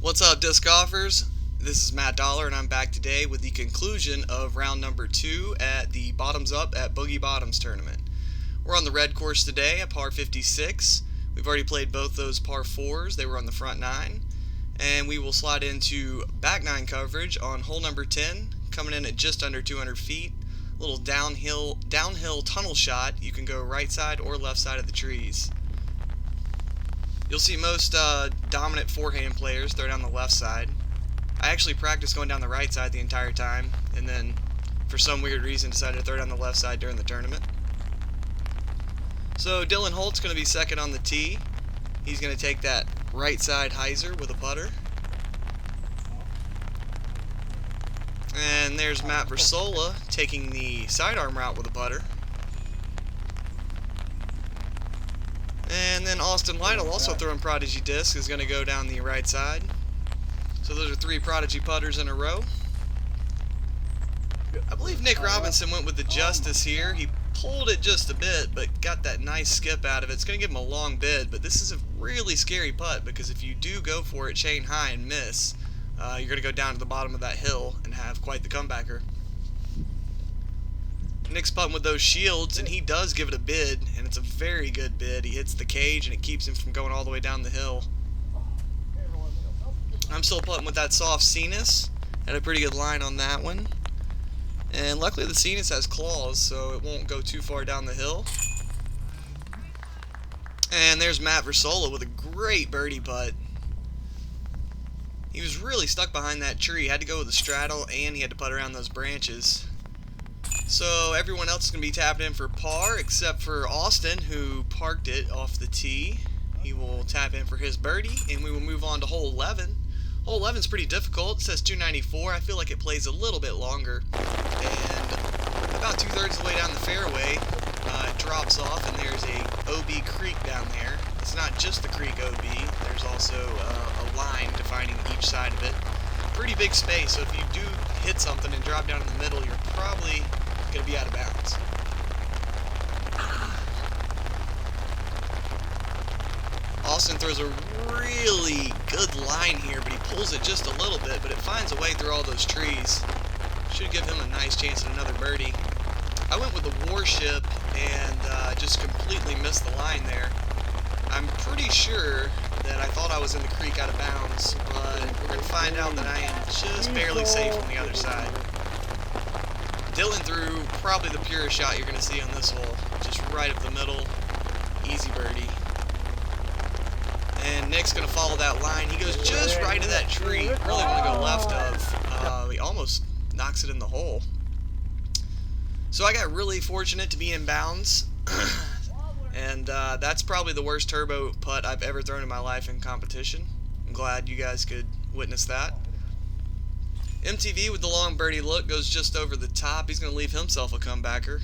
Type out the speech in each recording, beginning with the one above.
What's up, disc golfers? This is Matt Dollar, and I'm back today with the conclusion of round number 2 at the Bottoms Up at Boogie Bottoms tournament. We're on the red course today at par 56. We've already played both those par 4s. They were on the front 9. And we will slide into back 9 coverage on hole number 10, coming in at just under 200 feet. A little downhill tunnel shot. You can go right side or left side of the trees. You'll see most dominant forehand players throw down the left side. I actually practiced going down the right side the entire time, and then for some weird reason decided to throw down the left side during the tournament. So Dylan Holt's going to be second on the tee. He's going to take that right side hyzer with a putter. And there's Matt Versola taking the sidearm route with a putter. And then Austin Lytle, also throwing Prodigy disc, is going to go down the right side. So those are 3 Prodigy putters in a row. I believe Nick Robinson went with the Justice here. He pulled it just a bit, but got that nice skip out of it. It's going to give him a long bid, but this is a really scary putt, because if you do go for it chain high and miss, you're going to go down to the bottom of that hill and have quite the comebacker. Nick's putting with those shields, and he does give it a bid, and it's a very good bid. He hits the cage, and it keeps him from going all the way down the hill. I'm still putting with that soft Cenis. Had a pretty good line on that one. And luckily the Cenis has claws, so it won't go too far down the hill. And there's Matt Versola with a great birdie putt. He was really stuck behind that tree. He had to go with the straddle, and he had to putt around those branches. So everyone else is going to be tapping in for par, except for Austin, who parked it off the tee. He will tap in for his birdie, and we will move on to hole 11. Hole 11 is pretty difficult. It says 294. I feel like it plays a little bit longer. And about 2/3 of the way down the fairway, it drops off, and there's a OB creek down there. It's not just the creek OB. There's also a line defining each side of it. Pretty big space, so if you do hit something and drop down in the middle, you're probably going to be out of bounds. Austin throws a really good line here, but he pulls it just a little bit, but it finds a way through all those trees. Should give him a nice chance at another birdie. I went with the Warship and just completely missed the line there. I'm pretty sure that I thought I was in the creek out of bounds, but we're going to find out that I am just barely safe on the other side. Dylan threw probably the purest shot you're going to see on this hole. Just right up the middle. Easy birdie. And Nick's going to follow that line. He goes just right to that tree. Really want to go left of. He almost knocks it in the hole. So I got really fortunate to be in bounds. And that's probably the worst turbo putt I've ever thrown in my life in competition. I'm glad you guys could witness that. MTV with the long birdie look goes just over the top. He's going to leave himself a comebacker.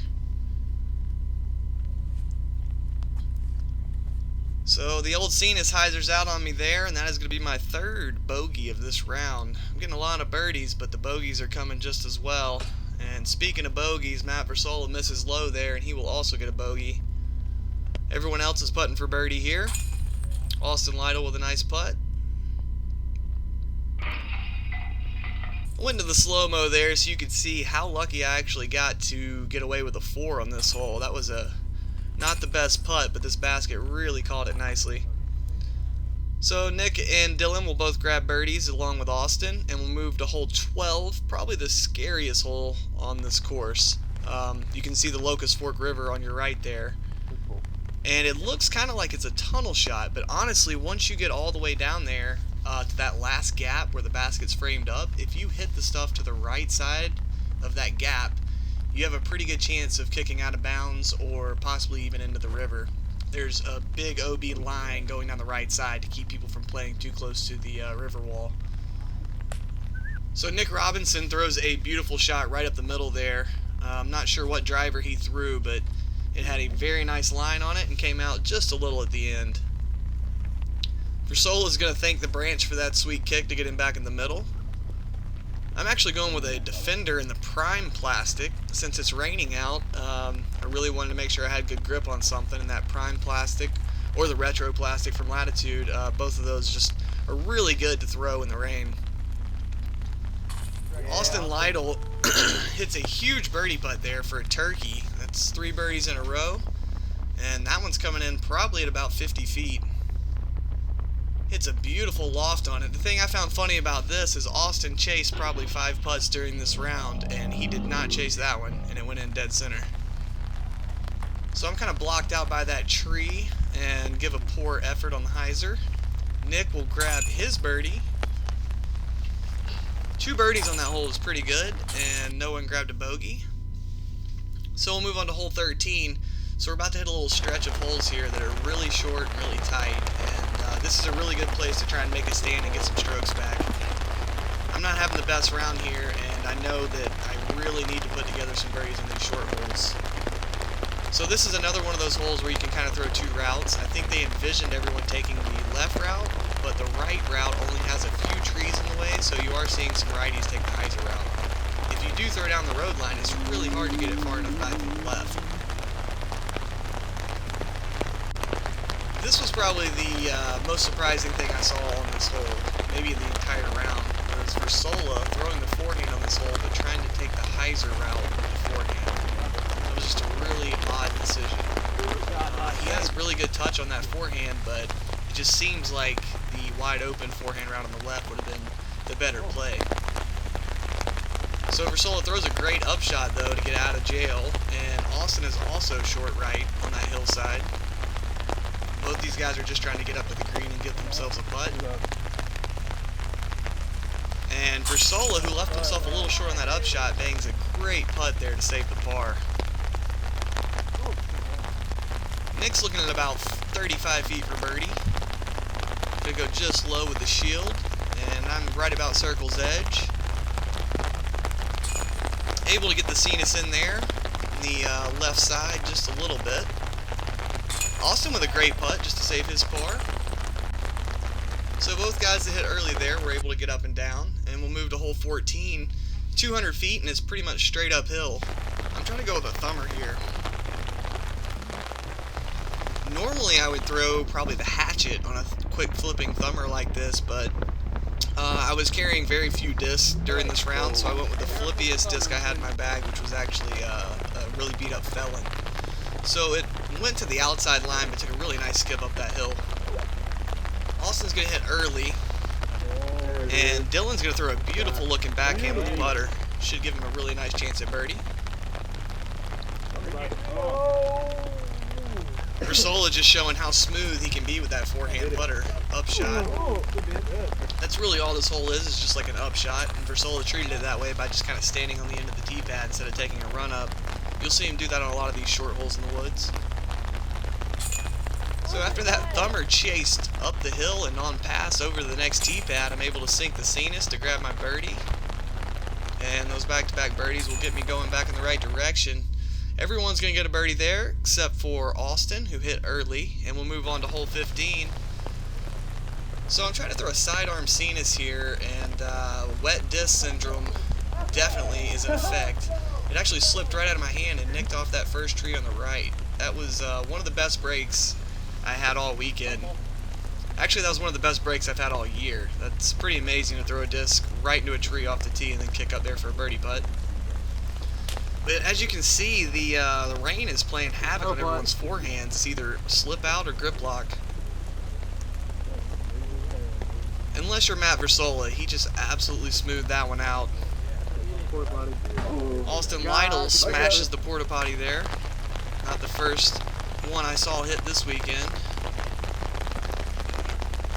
So the old Cenis hyzer's out on me there, and that is going to be my 3rd bogey of this round. I'm getting a lot of birdies, but the bogeys are coming just as well. And speaking of bogeys, Matt Versola misses low there, and he will also get a bogey. Everyone else is putting for birdie here. Austin Lytle with a nice putt. I went to the slow-mo there so you could see how lucky I actually got to get away with a 4 on this hole. That was not the best putt, but this basket really caught it nicely. So Nick and Dylan will both grab birdies along with Austin, and we'll move to hole 12, probably the scariest hole on this course. You can see the Locust Fork River on your right there. And it looks kind of like it's a tunnel shot, but honestly, once you get all the way down there to that last gap where the basket's framed up, if you hit the stuff to the right side of that gap, you have a pretty good chance of kicking out of bounds or possibly even into the river. There's a big OB line going down the right side to keep people from playing too close to the river wall. So Nick Robinson throws a beautiful shot right up the middle there. I'm not sure what driver he threw, but it had a very nice line on it and came out just a little at the end. Versola's going to thank the branch for that sweet kick to get him back in the middle. I'm actually going with a Defender in the prime plastic. Since it's raining out, I really wanted to make sure I had good grip on something, and that prime plastic or the retro plastic from Latitude, both of those just are really good to throw in the rain. Austin Lytle hits a huge birdie putt there for a turkey. That's 3 birdies in a row, and that one's coming in probably at about 50 feet. It's a beautiful loft on it. The thing I found funny about this is Austin chased probably 5 putts during this round, and he did not chase that one, and it went in dead center. So I'm kind of blocked out by that tree and give a poor effort on the hyzer. Nick will grab his birdie. 2 birdies on that hole is pretty good, and no one grabbed a bogey. So we'll move on to hole 13. So we're about to hit a little stretch of holes here that are really short and really tight, and this is a really good place to try and make a stand and get some strokes back. I'm not having the best round here, and I know that I really need to put together some birdies in these short holes. So this is another one of those holes where you can kind of throw 2 routes. I think they envisioned everyone taking the left route, but the right route only has a few trees in the way, so you are seeing some righties take the hyzer route. If you do throw down the road line, it's really hard to get it far enough back to the left. This was probably the most surprising thing I saw on this hole, maybe the entire round, was Versola throwing the forehand on this hole, but trying to take the hyzer route with the forehand. It was just a really odd decision. He has really good touch on that forehand, but it just seems like the wide open forehand route on the left would have been the better play. So Versola throws a great upshot though to get out of jail, and Austin is also short right on that hillside. Both these guys are just trying to get up to the green and get themselves a putt. And Versola, who left himself a little short on that upshot, bangs a great putt there to save the par. Nick's looking at about 35 feet for birdie. Gonna go just low with the shield, and I'm right about circle's edge. Able to get the Cenis in there, on the left side just a little bit. Austin with a great putt just to save his par. So both guys that hit early there were able to get up and down, and we'll move to hole 14. 200 feet, and it's pretty much straight uphill. I'm trying to go with a thumber here. Normally I would throw probably the hatchet on a quick flipping thumber like this, but I was carrying very few discs during this round, so I went with the flippiest disc I had in my bag, which was actually a really beat up Felon. So it went to the outside line, but took a really nice skip up that hill. Austin's going to hit early, and Dylan's going to throw a beautiful looking backhand with the putter. Should give him a really nice chance at birdie. Versola just showing how smooth he can be with that forehand putter upshot. That's really all this hole is just like an upshot, and Versola treated it that way by just kind of standing on the end of the tee pad instead of taking a run up. You'll see him do that on a lot of these short holes in the woods. So after that thumber chased up the hill and on pass over to the next tee pad, I'm able to sink the Cenis to grab my birdie. And those back-to-back birdies will get me going back in the right direction. Everyone's going to get a birdie there, except for Austin, who hit early, and we'll move on to hole 15. So I'm trying to throw a sidearm Cenis here, and wet disc syndrome definitely is in effect. It actually slipped right out of my hand and nicked off that first tree on the right. That was one of the best breaks I had all weekend. Actually, that was one of the best breaks I've had all year. That's pretty amazing to throw a disc right into a tree off the tee and then kick up there for a birdie putt. But as you can see, the rain is playing havoc on everyone's forehands. It's either slip out or grip lock. Unless you're Matt Versola, he just absolutely smoothed that one out. Austin Lytle smashes the porta potty there. Not the first one I saw hit this weekend.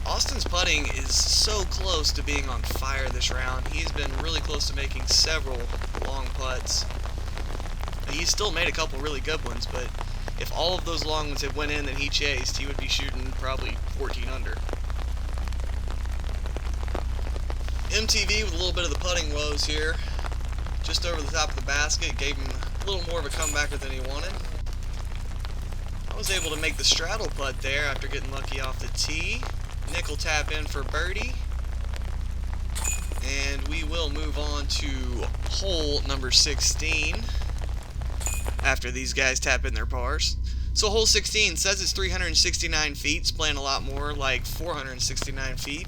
Austin's putting is so close to being on fire this round. He's been really close to making several long putts. He's still made a couple really good ones, but if all of those long ones had went in that he chased, he would be shooting probably 14 under. MTV with a little bit of the putting woes here. Just over the top of the basket, gave him a little more of a comebacker than he wanted. I was able to make the straddle putt there after getting lucky off the tee. Nick will tap in for birdie. And we will move on to hole number 16 after these guys tap in their pars. So hole 16 says it's 369 feet. It's playing a lot more like 469 feet.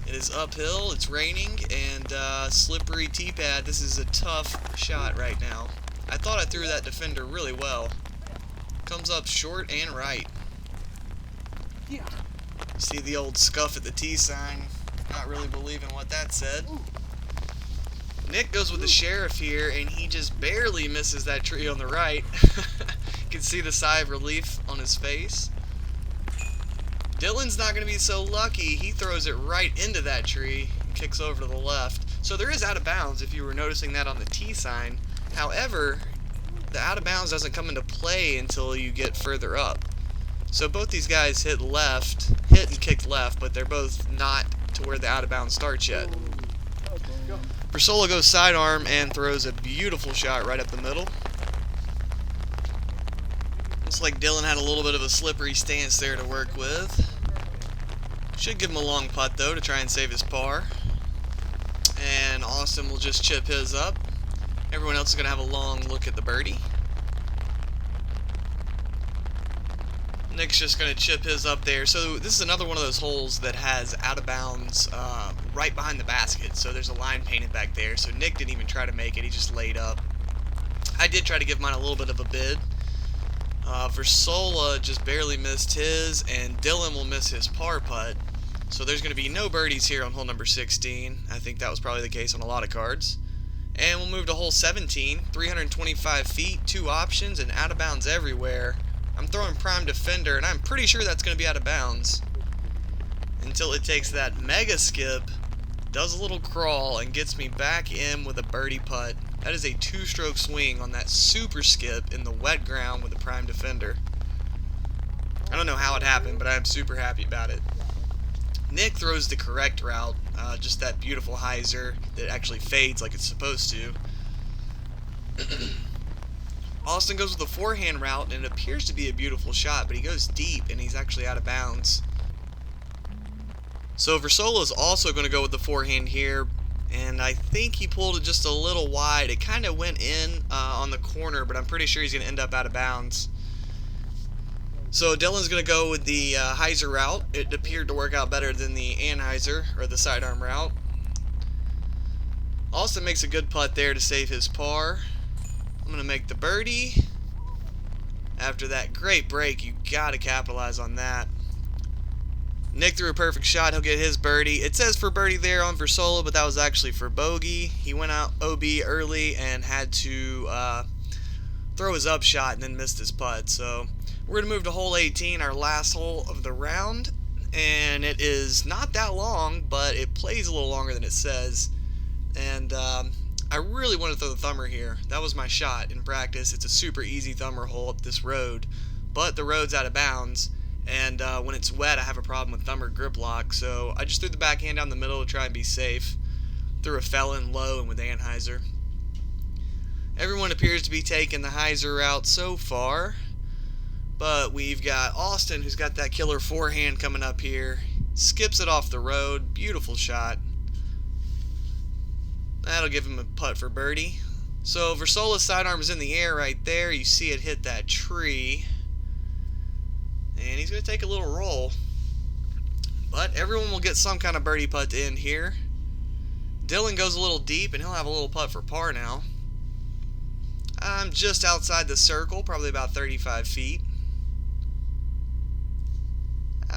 It is uphill, it's raining, and slippery tee pad. This is a tough shot right now. I thought I threw that defender really well. Comes up short and right. See the old scuff at the tee sign. Not really believing what that said. Nick goes with the sheriff here, and he just barely misses that tree on the right. You can see the sigh of relief on his face. Dylan's not going to be so lucky. He throws it right into that tree and kicks over to the left. So there is out of bounds if you were noticing that on the tee sign. However, the out of bounds doesn't come into play until you get further up. So both these guys hit and kicked left, but they're both not to where the out of bounds starts yet. Versola goes sidearm and throws a beautiful shot right up the middle. Looks like Dylan had a little bit of a slippery stance there to work with. Should give him a long putt though to try and save his par. And Austin will just chip his up. Everyone else is going to have a long look at the birdie. Nick's just going to chip his up there. So this is another one of those holes that has out of bounds right behind the basket. So there's a line painted back there. So Nick didn't even try to make it. He just laid up. I did try to give mine a little bit of a bid. Versola just barely missed his, and Dylan will miss his par putt. So there's going to be no birdies here on hole number 16. I think that was probably the case on a lot of cards. And we'll move to hole 17. 325 feet, 2 options, and out of bounds everywhere. I'm throwing prime defender, and I'm pretty sure that's going to be out of bounds until it takes that mega skip, does a little crawl, and gets me back in with a birdie putt. That is a 2-stroke swing on that super skip in the wet ground with a prime defender. I don't know how it happened, but I'm super happy about it. Nick throws the correct route, just that beautiful hyzer that actually fades like it's supposed to. Austin goes with the forehand route, and it appears to be a beautiful shot, but he goes deep, and he's actually out of bounds. So Versola is also going to go with the forehand here, and I think he pulled it just a little wide. It kind of went in on the corner, but I'm pretty sure he's going to end up out of bounds. So Dylan's going to go with the hyzer route. It appeared to work out better than the anhyzer, or the sidearm route. Austin makes a good putt there to save his par. I'm going to make the birdie. After that great break, you got to capitalize on that. Nick threw a perfect shot. He'll get his birdie. It says for birdie there on Versola, but that was actually for bogey. He went out OB early and had to throw his up shot and then missed his putt. So we're going to move to hole 18, our last hole of the round. And it is not that long, but it plays a little longer than it says. And I really want to throw the thumber here. That was my shot in practice. It's a super easy thumber hole up this road, but the road's out of bounds, and when it's wet I have a problem with thumber grip lock, so I just threw the backhand down the middle to try and be safe. Threw a felon low and with anhyzer. Everyone appears to be taking the hyzer route so far, but we've got Austin, who's got that killer forehand coming up here. Skips it off the road. Beautiful shot. That'll give him a putt for birdie. So Versola's sidearm is in the air right there. You see it hit that tree. And he's going to take a little roll. But everyone will get some kind of birdie putt to end here. Dylan goes a little deep, and he'll have a little putt for par now. I'm just outside the circle, probably about 35 feet.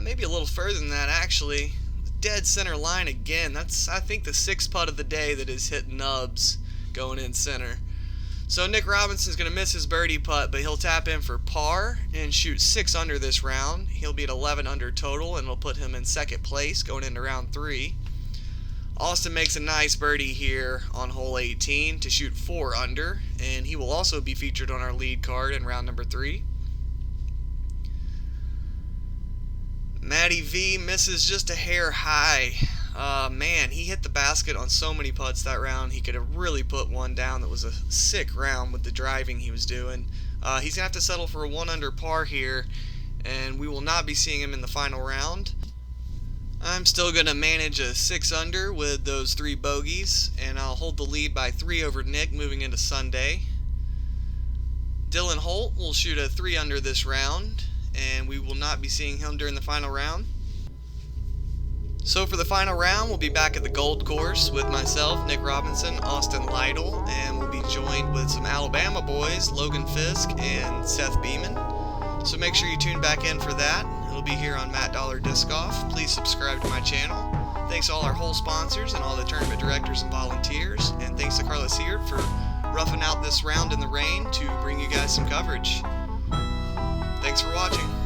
Maybe a little further than that, actually. Dead center line again. That's, I think, the 6th putt of the day that has hit nubs going in center. So Nick Robinson's going to miss his birdie putt, but he'll tap in for par and shoot 6 under this round. He'll be at 11 under total, and it'll put him in 2nd place going into round 3. Austin makes a nice birdie here on hole 18 to shoot 4 under, and he will also be featured on our lead card in round number 3. Matty V misses just a hair high. Man, he hit the basket on so many putts that round. He could have really put one down. That was a sick round with the driving he was doing. He's going to have to settle for a 1 under par here, and we will not be seeing him in the final round. I'm still going to manage a 6 under with those 3 bogeys, and I'll hold the lead by 3 over Nick moving into Sunday. Dylan Holt will shoot a 3 under this round, and we will not be seeing him during the final round. So for the final round, we'll be back at the Gold Course with myself, Nick Robinson, Austin Lytle, and we'll be joined with some Alabama boys, Logan Fisk and Seth Beeman. So make sure you tune back in for that. It'll be here on Matt Dollar Disc Golf. Please subscribe to my channel. Thanks to all our whole sponsors and all the tournament directors and volunteers. And thanks to Carlos Seegert for roughing out this round in the rain to bring you guys some coverage. Thanks for watching.